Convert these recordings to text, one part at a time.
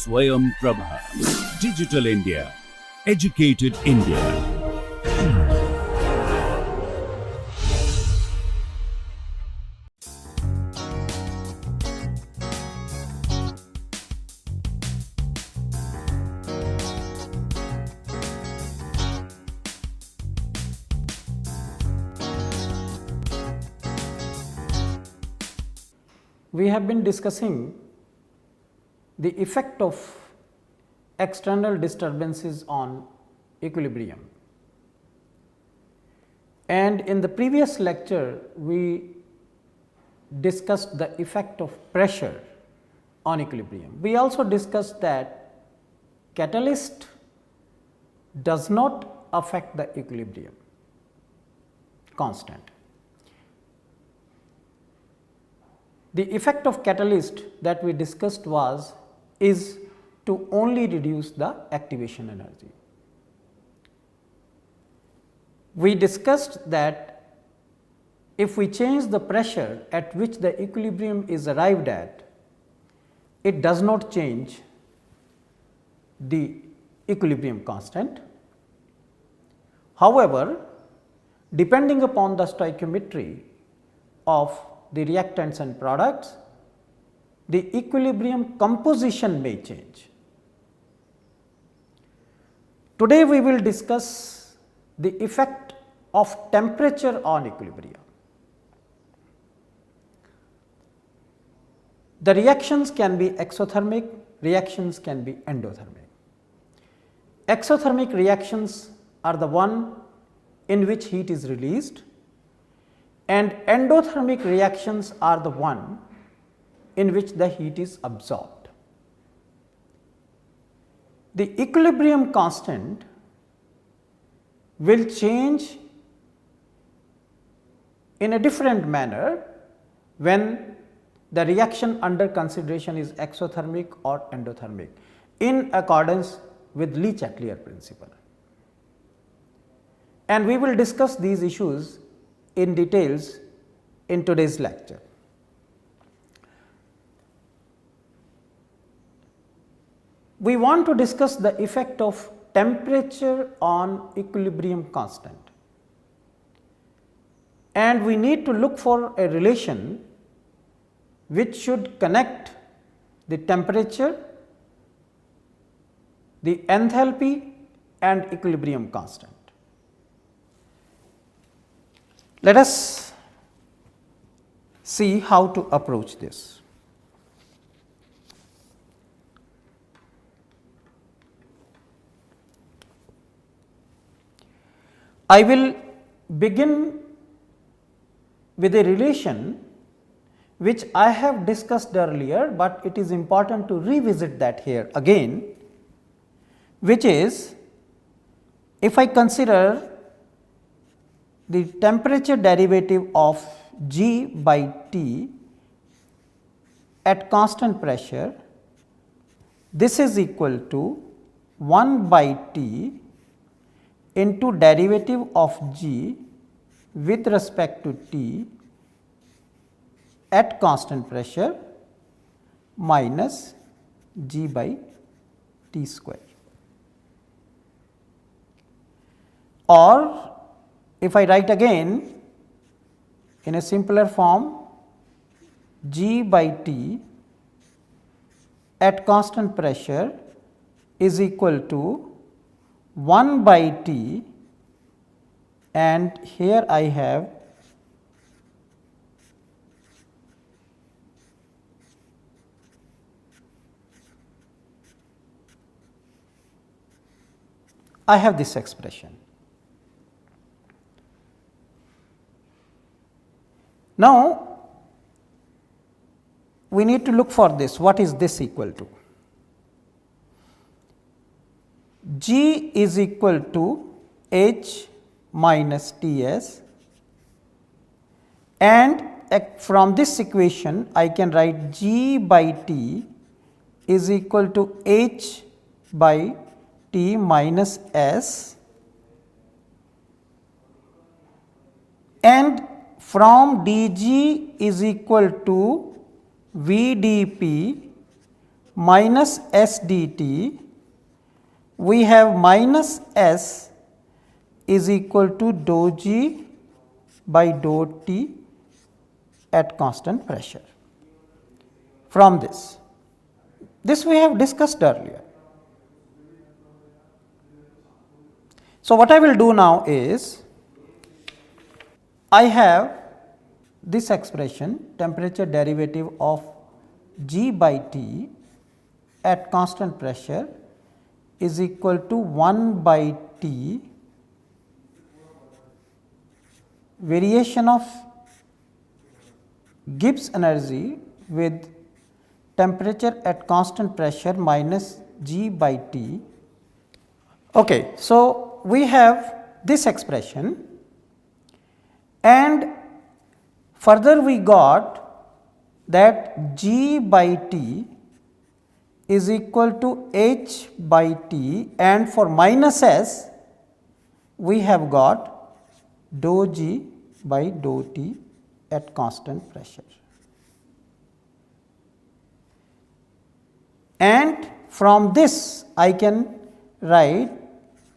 Swayam Prabha. Digital India. Educated India. We have been discussing the effect of external disturbances on equilibrium. And in the previous lecture, we discussed the effect of pressure on equilibrium. We also discussed that catalyst does not affect the equilibrium constant. The effect of catalyst that we discussed is to only reduce the activation energy. We discussed that if we change the pressure at which the equilibrium is arrived at, it does not change the equilibrium constant. However, depending upon the stoichiometry of the reactants and products, the equilibrium composition may change. Today we will discuss the effect of temperature on equilibrium. The reactions can be exothermic, reactions can be endothermic. Exothermic reactions are the one in which heat is released, and endothermic reactions are the one in which the heat is absorbed. The equilibrium constant will change in a different manner when the reaction under consideration is exothermic or endothermic, in accordance with Le-Chatelier principle. And we will discuss these issues in details in today's lecture. We want to discuss the effect of temperature on equilibrium constant, and we need to look for a relation which should connect the temperature, the enthalpy and equilibrium constant. Let us see how to approach this. I will begin with a relation which I have discussed earlier, but it is important to revisit that here again, which is, if I consider the temperature derivative of G by T at constant pressure, this is equal to 1 by T into derivative of G with respect to T at constant pressure minus G by T square. Or if I write again in a simpler form, G by T at constant pressure is equal to 1 by T, and here I have this expression. Now, we need to look for this. What is this equal to? G is equal to H minus Ts, and from this equation I can write G by T is equal to H by T minus S, and from dG is equal to VdP minus S dt, we have minus S is equal to dou G by dou T at constant pressure. From this we have discussed earlier. So, what I will do now is, I have this expression, temperature derivative of G by T at constant pressure is equal to 1 by T variation of Gibbs energy with temperature at constant pressure minus G by T. Okay, so we have this expression, and further we got that G by T is equal to H by T, and for minus S we have got dou G by dou T at constant pressure. And from this I can write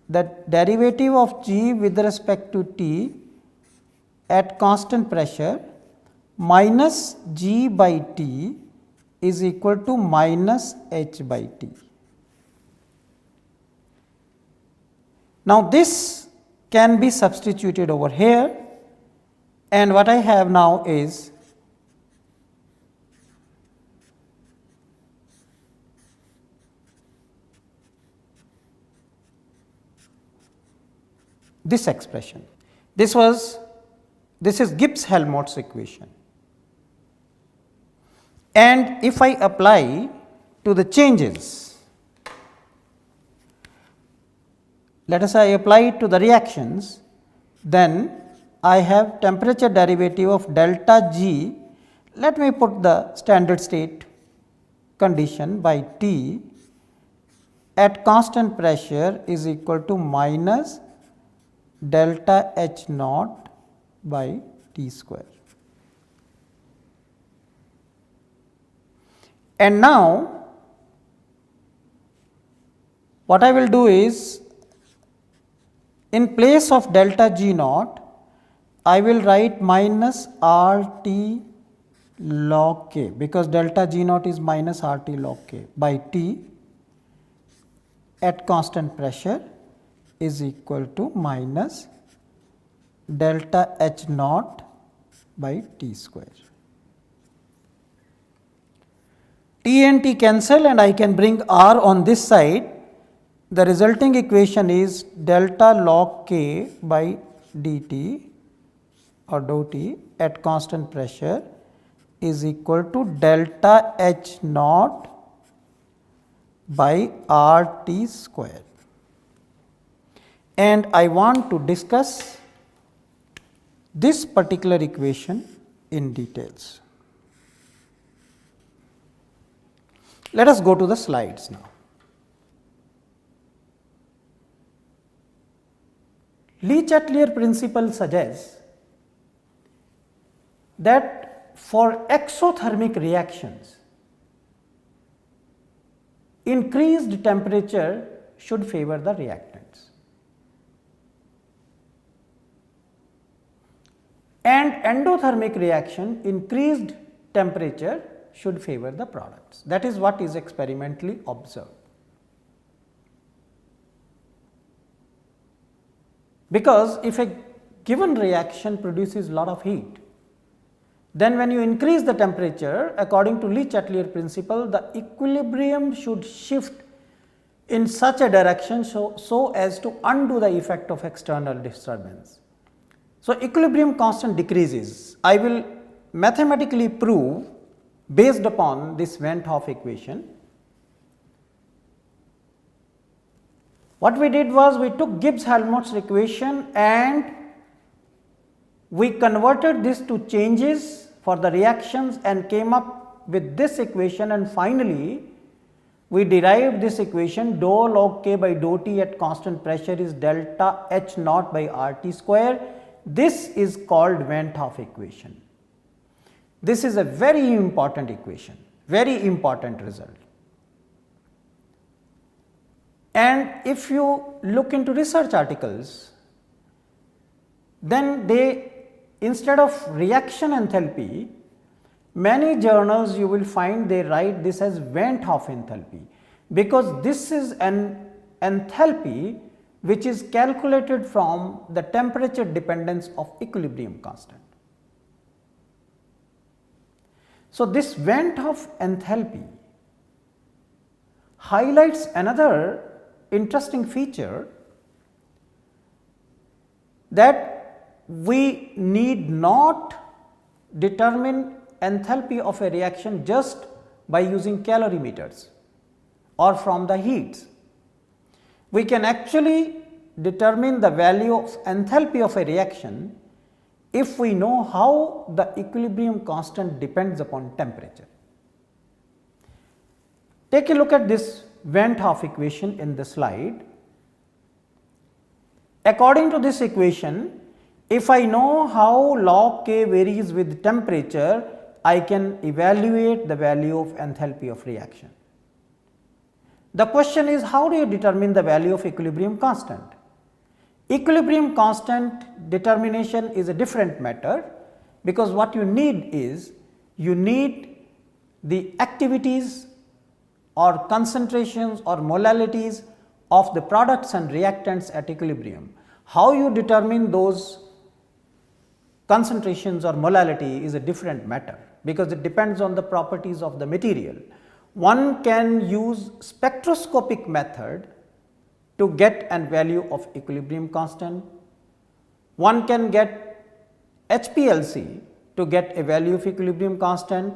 that derivative of G with respect to T at constant pressure minus G by T is equal to minus H by T. Now, this can be substituted over here, and what I have now is this expression. This is Gibbs-Helmholtz equation, and if I apply to the changes, let us say I apply it to the reactions, then I have temperature derivative of delta G, let me put the standard state condition, by T at constant pressure is equal to minus delta H naught by T square. And now what I will do is, in place of delta G naught, I will write minus RT log K, because delta G naught is minus RT log K by T at constant pressure is equal to minus delta H naught by T square. T and T cancel, and I can bring R on this side. The resulting equation is delta log K by dt or dou T at constant pressure is equal to delta H naught by RT square. And I want to discuss this particular equation in details. Let us go to the slides now. Le-Chatelier principle suggests that for exothermic reactions, increased temperature should favor the reactants, and endothermic reaction, increased temperature should favor the products. That is what is experimentally observed. Because if a given reaction produces lot of heat, then when you increase the temperature, according to Le-Chatelier principle, the equilibrium should shift in such a direction so as to undo the effect of external disturbance. So, equilibrium constant decreases. I will mathematically prove based upon this Van 't Hoff equation. What we did was, we took Gibbs-Helmholtz equation and we converted this to changes for the reactions and came up with this equation, and finally we derived this equation, dou log K by dou T at constant pressure is delta H naught by RT square. This is called Van 't Hoff equation. This is a very important equation, very important result. And if you look into research articles, then they, instead of reaction enthalpy, many journals you will find they write this as Van 't Hoff enthalpy, because this is an enthalpy which is calculated from the temperature dependence of equilibrium constant. So, this Van 't Hoff enthalpy highlights another interesting feature, that we need not determine enthalpy of a reaction just by using calorimeters or from the heats. We can actually determine the value of enthalpy of a reaction if we know how the equilibrium constant depends upon temperature. Take a look at this Van 't Hoff equation in the slide. According to this equation, if I know how log K varies with temperature, I can evaluate the value of enthalpy of reaction. The question is, how do you determine the value of equilibrium constant? Equilibrium constant determination is a different matter, because what you need is, you need the activities or concentrations or molalities of the products and reactants at equilibrium. How you determine those concentrations or molality is a different matter, because it depends on the properties of the material. One can use spectroscopic method to get a value of equilibrium constant. One can get HPLC to get a value of equilibrium constant,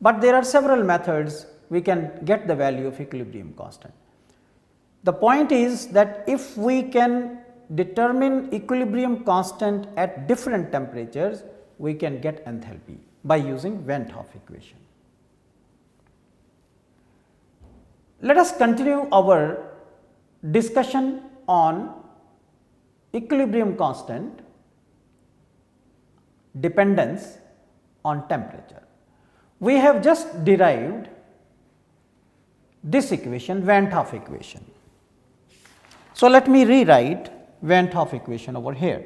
but there are several methods we can get the value of equilibrium constant. The point is that if we can determine equilibrium constant at different temperatures, we can get enthalpy by using Van 't Hoff equation. Let us continue our discussion on equilibrium constant dependence on temperature. We have just derived this equation, Van 't Hoff equation. So, let me rewrite Van 't Hoff equation over here.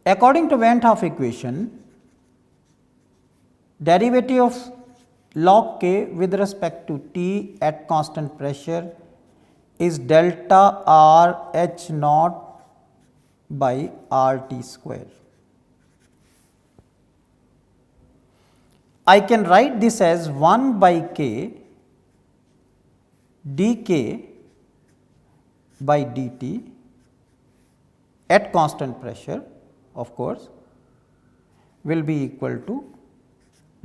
According to Van 't Hoff equation, derivative of log K with respect to T at constant pressure is delta R H naught by R T square. I can write this as 1 by K dK by dt at constant pressure, of course, will be equal to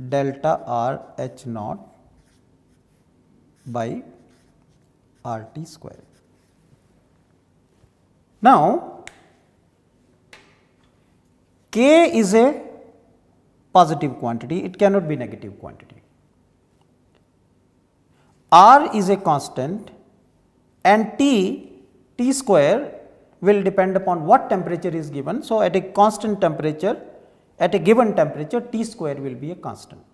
delta R H naught by R T square. Now, K is a positive quantity, it cannot be negative quantity. R is a constant and T square will depend upon what temperature is given. So, at a constant temperature, at a given temperature, T square will be a constant.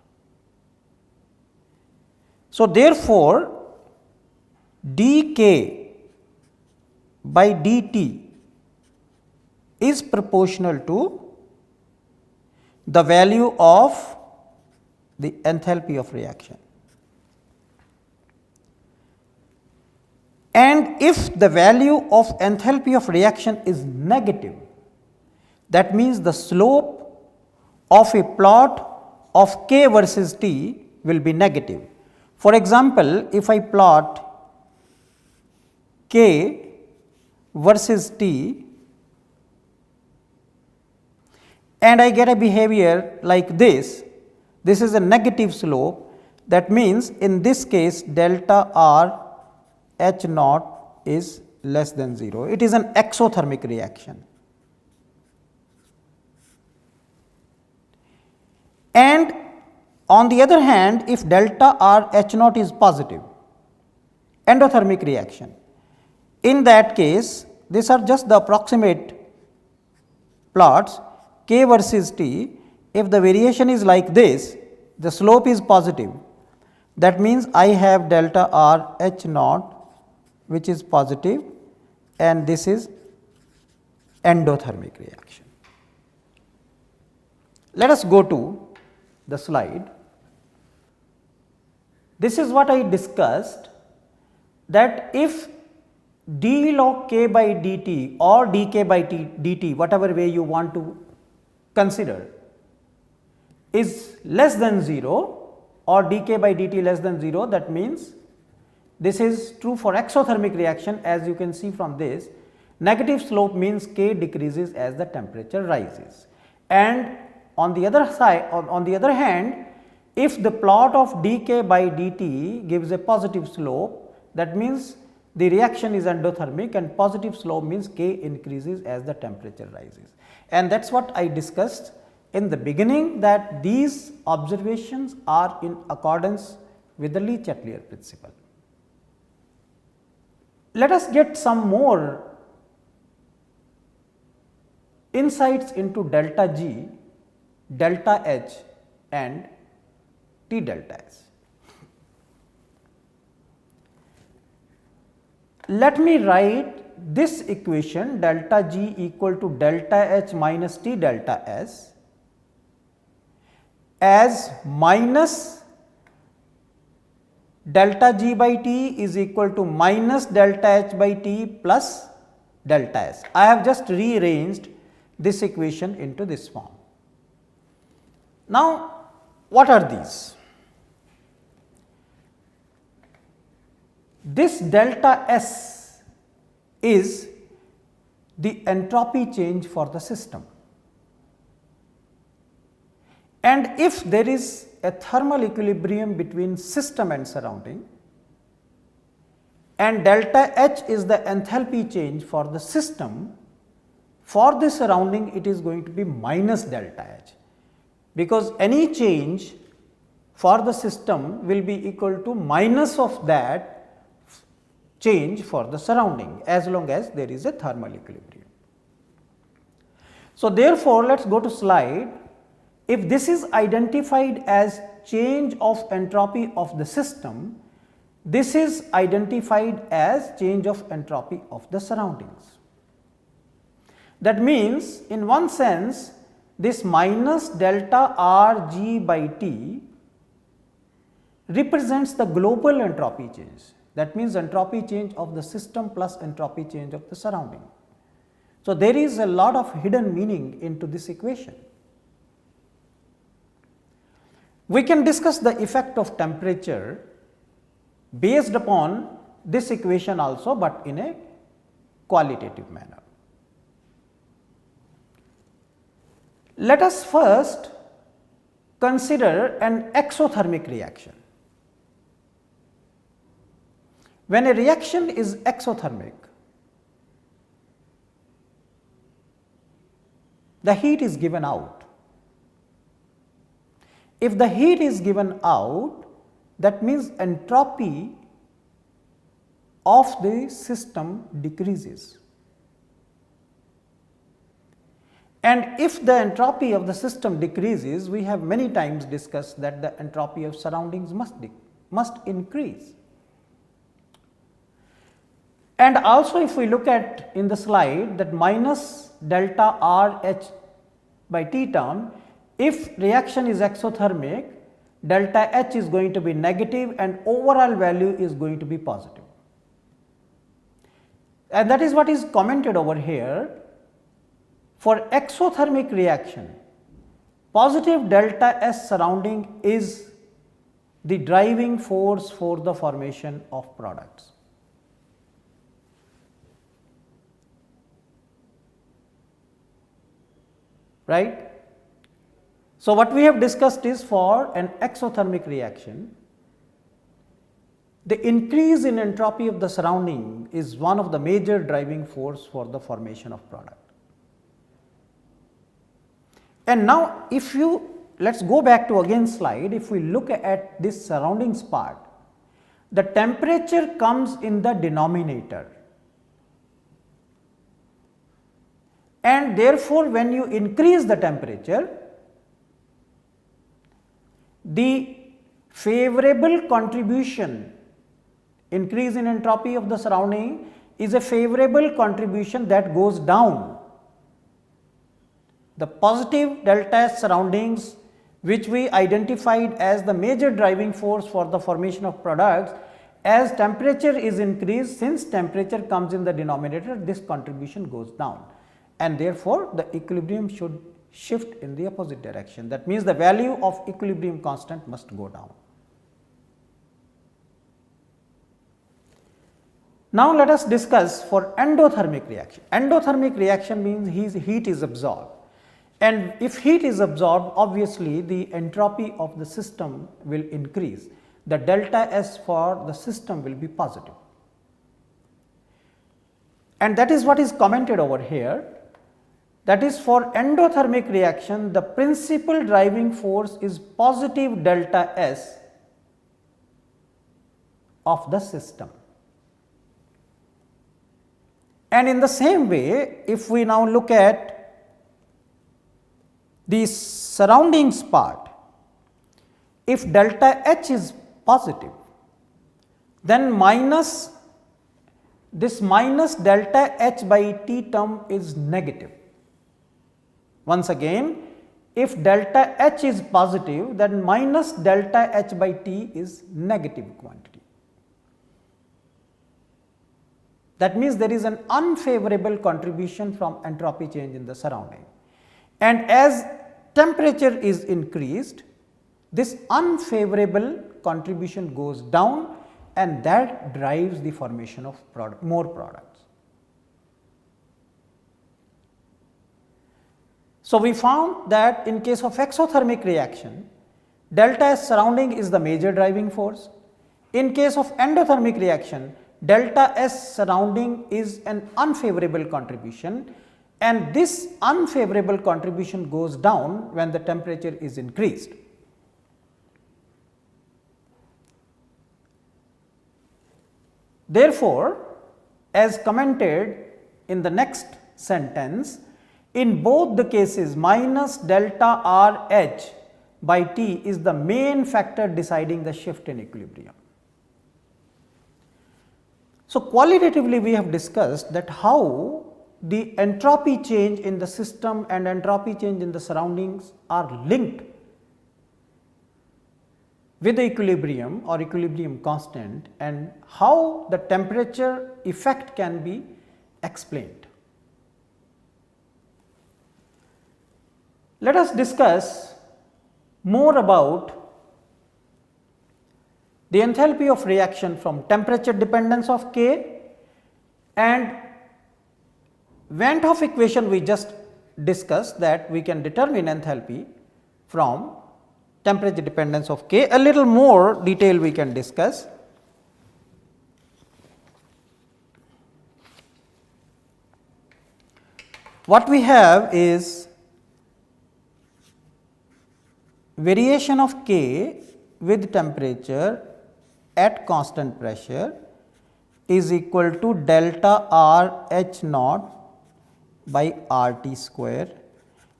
So, therefore, dK by dt is proportional to the value of the enthalpy of reaction. And if the value of enthalpy of reaction is negative, that means the slope of a plot of K versus T will be negative. For example, if I plot K versus T and I get a behavior like this is a negative slope, that means in this case delta R H naught is less than 0. It is an exothermic reaction. And on the other hand, if delta R H naught is positive, endothermic reaction, in that case these are just the approximate plots K versus T. if the variation is like this, the slope is positive, that means I have delta R H naught which is positive, and this is endothermic reaction. Let us go to the slide. This is what I discussed, that if d log k by dt or dk by dt, whatever way you want to consider, is less than 0 or dk by dt less than 0, that means this is true for exothermic reaction. As you can see from this, negative slope means k decreases as the temperature rises. And on the other side, on the other hand, if the plot of dk by dt gives a positive slope, that means the reaction is endothermic, and positive slope means k increases as the temperature rises. And that is what I discussed in the beginning, that these observations are in accordance with the Le Chatelier principle. Let us get some more insights into delta G, delta H and T delta S. Let me write this equation delta G equal to delta H minus T delta S as minus delta G by T is equal to minus delta H by T plus delta S. I have just rearranged this equation into this form. Now, what are these? This delta S is the entropy change for the system, and if there is a thermal equilibrium between system and surrounding, and delta H is the enthalpy change for the system, for the surrounding it is going to be minus delta H, because any change for the system will be equal to minus of that change for the surrounding, as long as there is a thermal equilibrium. So, therefore, let us go to slide. If this is identified as change of entropy of the system, this is identified as change of entropy of the surroundings. That means, in one sense, this minus delta R G by T represents the global entropy change. That means entropy change of the system plus entropy change of the surrounding. So, there is a lot of hidden meaning into this equation. We can discuss the effect of temperature based upon this equation also, but in a qualitative manner. Let us first consider an exothermic reaction. When a reaction is exothermic, the heat is given out. If the heat is given out, that means entropy of the system decreases. And if the entropy of the system decreases, we have many times discussed that the entropy of surroundings must increase. And also, if we look at in the slide that minus delta R H by T term, if reaction is exothermic, delta H is going to be negative and overall value is going to be positive. And that is what is commented over here. For exothermic reaction, positive delta S surrounding is the driving force for the formation of products. Right? So, what we have discussed is for an exothermic reaction, the increase in entropy of the surrounding is one of the major driving force for the formation of product. And now, if you let us go back to again slide, if we look at this surroundings part, the temperature comes in the denominator. And therefore, when you increase the temperature, the favorable contribution, increase in entropy of the surrounding is a favorable contribution that goes down. The positive delta S surroundings, which we identified as the major driving force for the formation of products, as temperature is increased, since temperature comes in the denominator, this contribution goes down, and therefore, the equilibrium should shift in the opposite direction. That means, the value of equilibrium constant must go down. Now, let us discuss for endothermic reaction. Endothermic reaction means heat is absorbed, and if heat is absorbed, obviously the entropy of the system will increase. The delta S for the system will be positive, and that is what is commented over here. That is, for endothermic reaction, the principal driving force is positive delta S of the system. And in the same way, if we now look at the surroundings part, if delta H is positive, then this minus delta H by T term is negative. Once again, if delta H is positive, then minus delta H by T is negative quantity. That means, there is an unfavorable contribution from entropy change in the surrounding, and as temperature is increased, this unfavorable contribution goes down, and that drives the formation of more products. So, we found that in case of exothermic reaction, delta S surrounding is the major driving force. In case of endothermic reaction, delta S surrounding is an unfavorable contribution, and this unfavorable contribution goes down when the temperature is increased. Therefore, as commented in the next sentence, in both the cases minus delta R H by T is the main factor deciding the shift in equilibrium. So, qualitatively we have discussed that how the entropy change in the system and entropy change in the surroundings are linked with the equilibrium or equilibrium constant, and how the temperature effect can be explained. Let us discuss more about the enthalpy of reaction from temperature dependence of K and Van 't Hoff equation. We just discussed that we can determine enthalpy from temperature dependence of K. A little more detail we can discuss. What we have is variation of K with temperature at constant pressure is equal to delta R H naught by R T square,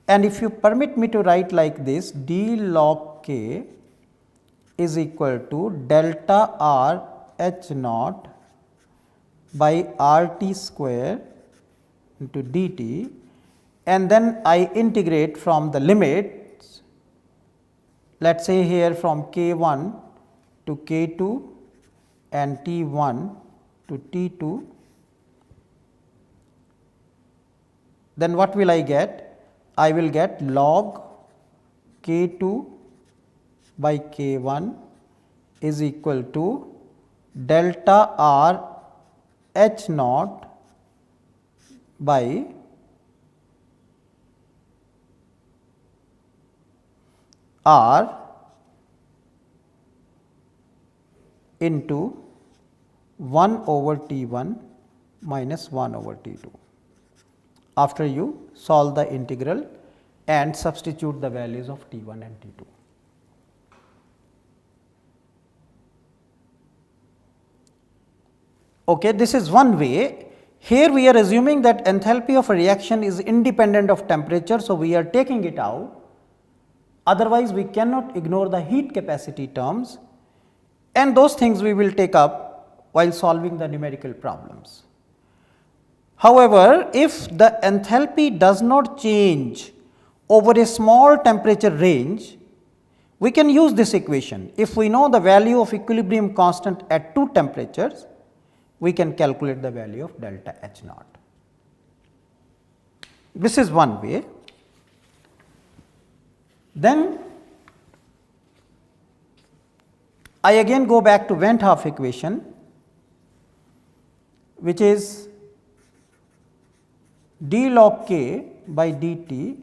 and if you permit me to write like this, d log K is equal to delta R H naught by R T square into dt, and then I integrate from the limits, let us say here from K1 to K2 and T1 to T2, then what will I get? I will get log K2 by K1 is equal to delta R H naught by R into 1 over T1 minus 1 over T2, after you solve the integral and substitute the values of T1 and T2. Okay, this is one way. Here we are assuming that enthalpy of a reaction is independent of temperature, so we are taking it out. Otherwise, we cannot ignore the heat capacity terms, and those things we will take up while solving the numerical problems. However, if the enthalpy does not change over a small temperature range, we can use this equation. If we know the value of equilibrium constant at 2 temperatures, we can calculate the value of delta H naught. This is one way. Then I again go back to Van 't Hoff equation, which is d log k by dt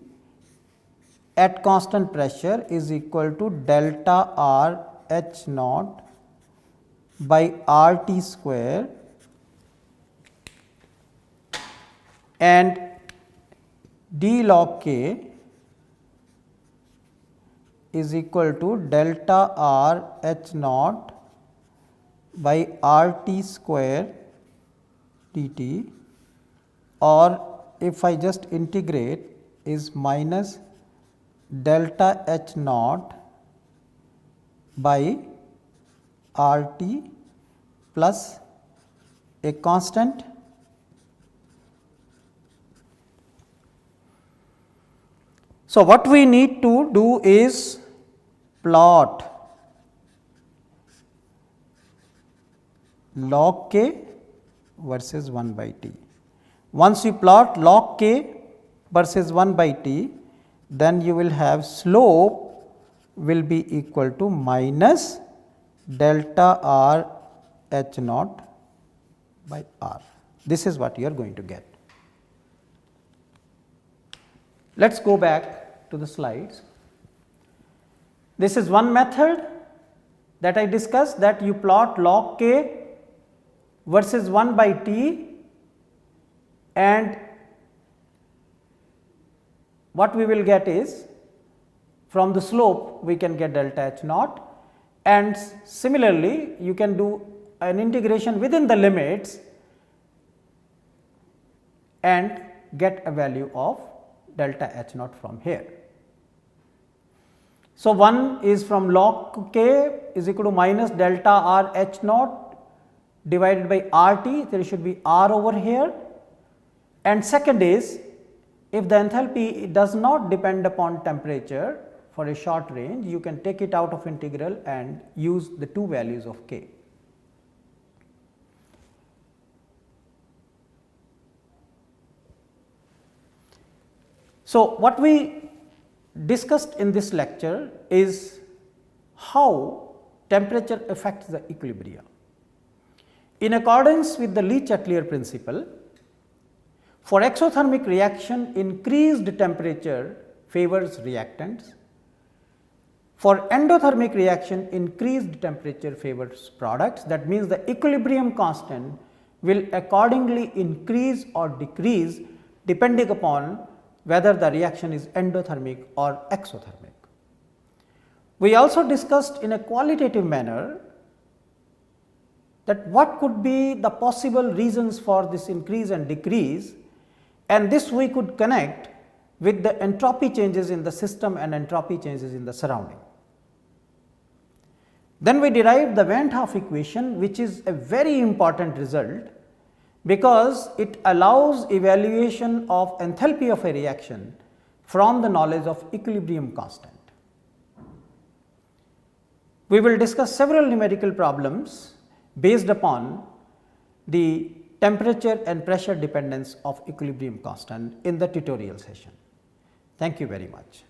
at constant pressure is equal to delta R H naught by R T square, and d log k is equal to delta R H naught by R T square dt, or if I just integrate is minus delta H naught by R T plus a constant So, what we need to do is plot log k versus 1 by t. Once you plot log k versus 1 by t, then you will have slope will be equal to minus delta R H naught by R. This is what you are going to get. Let us go back to the slides. This is one method that I discussed, that you plot log k versus 1 by t, and what we will get is from the slope we can get delta H naught, and similarly you can do an integration within the limits and get a value of delta H naught from here. So, one is from log k is equal to minus delta R H naught divided by R T, there should be R over here, and second is if the enthalpy does not depend upon temperature for a short range, you can take it out of integral and use the two values of k. So, what we discussed in this lecture is how temperature affects the equilibria. In accordance with the Le-Chatelier principle, for exothermic reaction, increased temperature favors reactants. For endothermic reaction, increased temperature favors products. That means the equilibrium constant will accordingly increase or decrease depending upon whether the reaction is endothermic or exothermic. We also discussed in a qualitative manner that what could be the possible reasons for this increase and decrease, and this we could connect with the entropy changes in the system and entropy changes in the surrounding. Then we derived the Van 't Hoff equation, which is a very important result because it allows evaluation of enthalpy of a reaction from the knowledge of equilibrium constant. We will discuss several numerical problems based upon the temperature and pressure dependence of equilibrium constant in the tutorial session. Thank you very much.